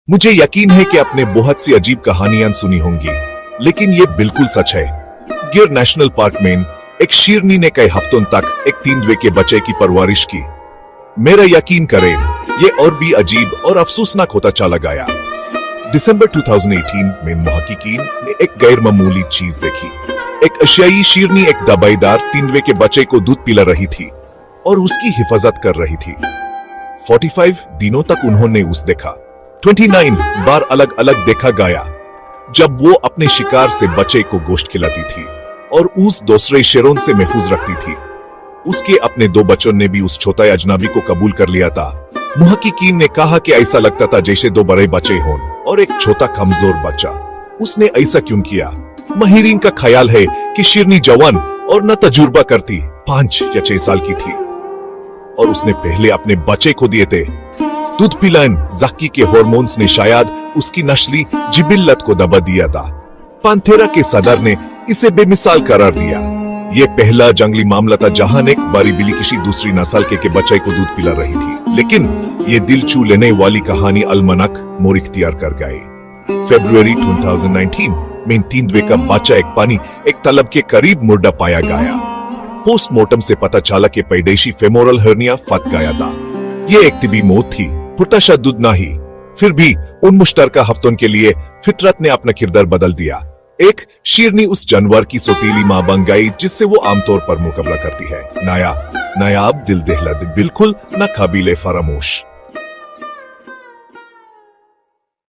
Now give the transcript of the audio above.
मुझे यकीन है कि आपने बहुत सी अजीब कहानियां सुनी होंगी, लेकिन ये बिल्कुल सच है। गिर नेशनल पार्क में एक शेरनी ने कई हफ्तों तक एक तेंदुए के बच्चे की परवरिश की। मेरा यकीन करें, ये और भी अजीब और अफसोसनाक होता चला गया। दिसंबर 2018 में मुहक्किकीन ने एक गैर मामूली चीज देखी। एक एशियाई शेरनी एक दवाईदार तेंदुए के बच्चे को दूध पिला रही थी और उसकी हिफाजत कर रही थी। 45 दिनों तक उन्होंने उसे देखा। 29 बार अलग अलग देखा गया जब वो अपने शिकार से बच्चे को गोश्त खिलाती थी और उस दूसरे शेरों से महफूज रखती थी। उसके अपने 2 बच्चों ने भी उस छोटे अजनबी को कबूल कर लिया था। मुहक्किकीन ने कहा कि ऐसा लगता था जैसे 2 बड़े बच्चे हों और एक छोटा कमजोर बच्चा। उसने ऐसा क्यों किया? माहिरीन का ख्याल है कि शेरनी जवान और न तजुर्बा करती 5 या 6 साल की थी और उसने पहले अपने बच्चे को दिए थे। दूध पिलाने जाकी के हार्मोन्स ने शायद उसकी नस्ली जिबिल्लत को दबा दिया था। पांथेरा के सदर ने इसे बेमिसाल करार दिया। ये पहला जंगली मामला था जहां एक बड़ी बिल्ली किसी दूसरी नस्ल के बच्चे को दूध पिला रही थी, लेकिन ये दिल छू लेने वाली कहानी अलमनक मोर इख्तियार कर गई। फरवरी 2019 में तेंदुए का बच्चा एक तालाब के करीब मुर्दा पाया गया। पोस्टमार्टम से पता चला कि पैदाइशी फेमोरल हर्निया फट गया था। ये एक तिबी मौत थी, पुरतशद्दुद नहीं। फिर भी उन मुश्तरका हफ्तों के लिए फितरत ने अपना किरदार बदल दिया। एक शेरनी उस जानवर की सौतीली मां बन गई जिससे वो आमतौर पर मुकाबला करती है। नायाब, दिल दहला, बिल्कुल न काबिले फरामोश।